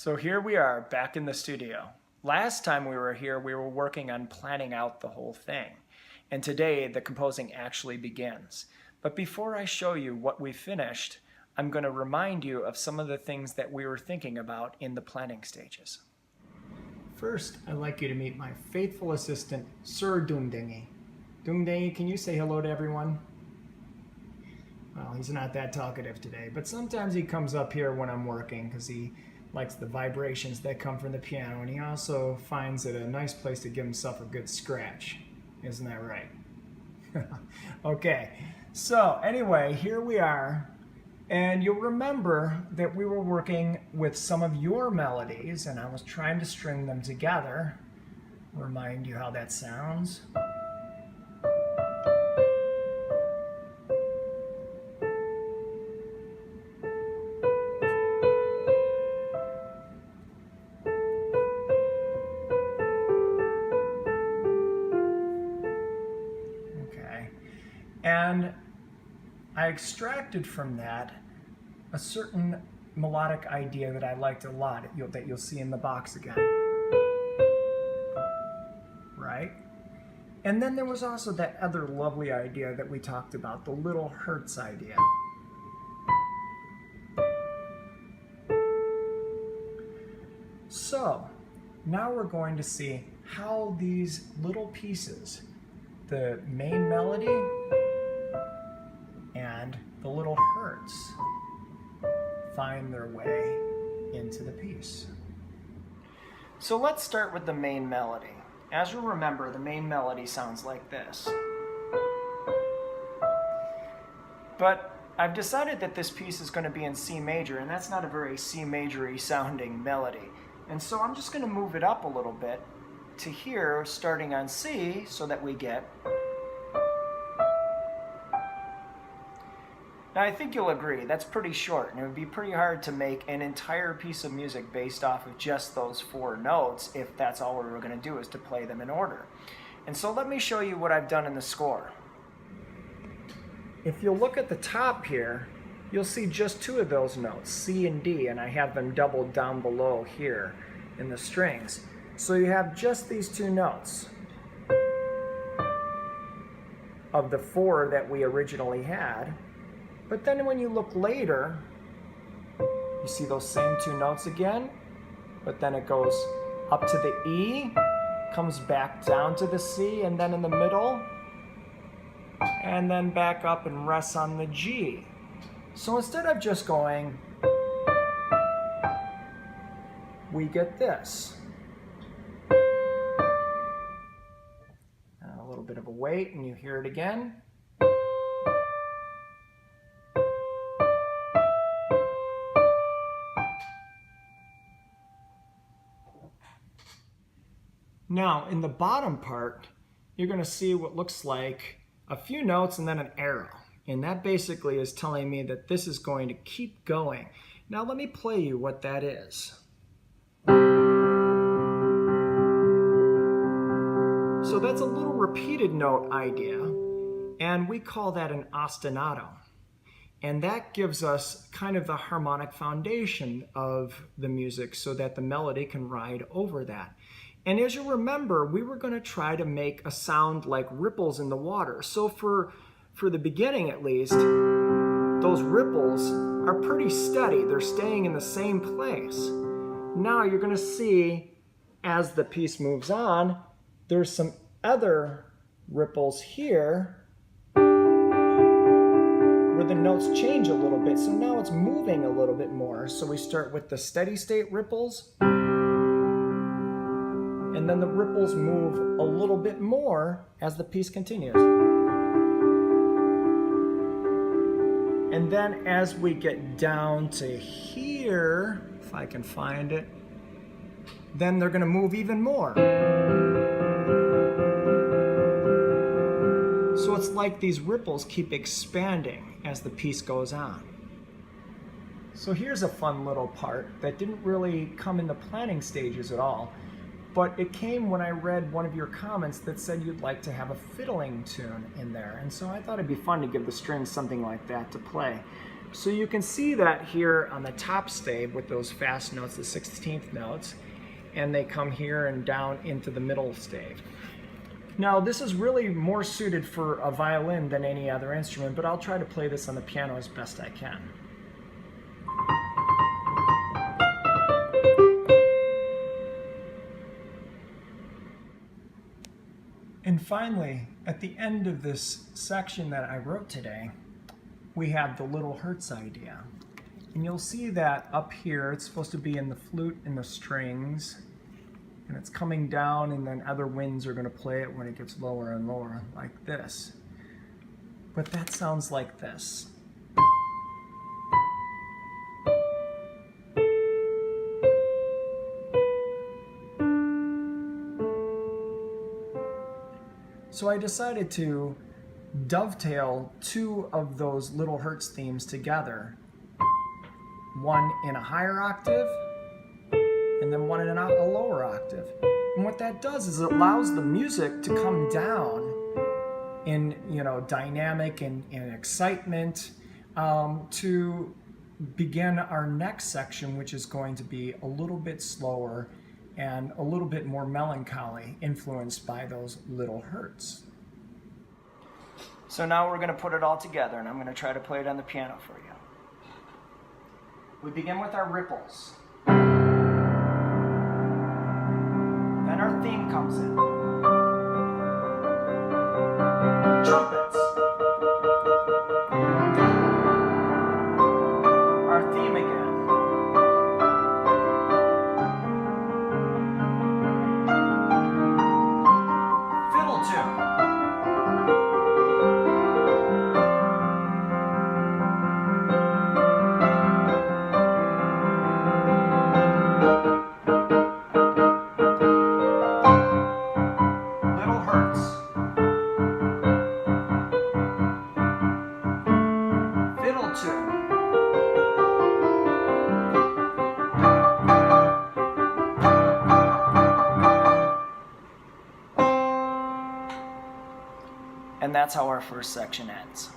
So here we are back in the studio. Last time we were here, we were working on planning out the whole thing. And today, the composing actually begins. But before I show you what we finished, I'm going to remind you of some of the things that we were thinking about in the planning stages. First, I'd like you to meet my faithful assistant, Sir Doomdingy. Doomdingy, can you say hello to everyone? Well, he's not that talkative today, but sometimes he comes up here when I'm working because he likes the vibrations that come from the piano, and he also finds it a nice place to give himself a good scratch. Isn't that right? Okay, so anyway, here we are, and you'll remember that we were working with some of your melodies, and I was trying to string them together. Remind you how that sounds. And I extracted from that a certain melodic idea that I liked a lot, that you'll see in the box again. Right? And then there was also that other lovely idea that we talked about, the little hertz idea. So, now we're going to see how these little pieces, the main melody and the little hertz, find their way into the piece. So let's start with the main melody. As you remember, the main melody sounds like this. But I've decided that this piece is going to be in C major, and that's not a very C major-y sounding melody. And so I'm just going to move it up a little bit to here, starting on C, so that we get. Now I think you'll agree, that's pretty short, and it would be pretty hard to make an entire piece of music based off of just those 4 notes if that's all we were going to do is to play them in order. And so let me show you what I've done in the score. If you'll look at the top here, you'll see just 2 of those notes, C and D, and I have them doubled down below here in the strings. So you have just these 2 notes of the 4 that we originally had. But then when you look later, you see those same 2 notes again, but then it goes up to the E, comes back down to the C, and then in the middle, and then back up and rests on the G. So instead of just going, we get this. And a little bit of a wait, and you hear it again. Now, in the bottom part, you're going to see what looks like a few notes and then an arrow. And that basically is telling me that this is going to keep going. Now, let me play you what that is. So that's a little repeated note idea, and we call that an ostinato. And that gives us kind of the harmonic foundation of the music so that the melody can ride over that. And as you remember, we were going to try to make a sound like ripples in the water. So for the beginning at least, those ripples are pretty steady. They're staying in the same place. Now you're going to see, as the piece moves on, there's some other ripples here where the notes change a little bit. So now it's moving a little bit more. So we start with the steady state ripples. And then the ripples move a little bit more as the piece continues. And then as we get down to here, if I can find it, then they're going to move even more. So it's like these ripples keep expanding as the piece goes on. So here's a fun little part that didn't really come in the planning stages at all. But it came when I read one of your comments that said you'd like to have a fiddling tune in there. And so I thought it'd be fun to give the strings something like that to play. So you can see that here on the top stave with those fast notes, the 16th notes, and they come here and down into the middle stave. Now this is really more suited for a violin than any other instrument, but I'll try to play this on the piano as best I can. And finally, at the end of this section that I wrote today, we have the little Hertz idea. And you'll see that up here, it's supposed to be in the flute and the strings, and it's coming down, and then other winds are going to play it when it gets lower and lower, like this. But that sounds like this. So I decided to dovetail two of those little Hertz themes together. One in a higher octave, and then one in a lower octave. And what that does is it allows the music to come down in, dynamic and excitement to begin our next section, which is going to be a little bit slower and a little bit more melancholy, influenced by those little Hertz. So now we're going to put it all together, and I'm going to try to play it on the piano for you. We begin with our ripples. Then our theme comes in. Trumpets. Our theme again. Fiddle tune. And that's how our first section ends.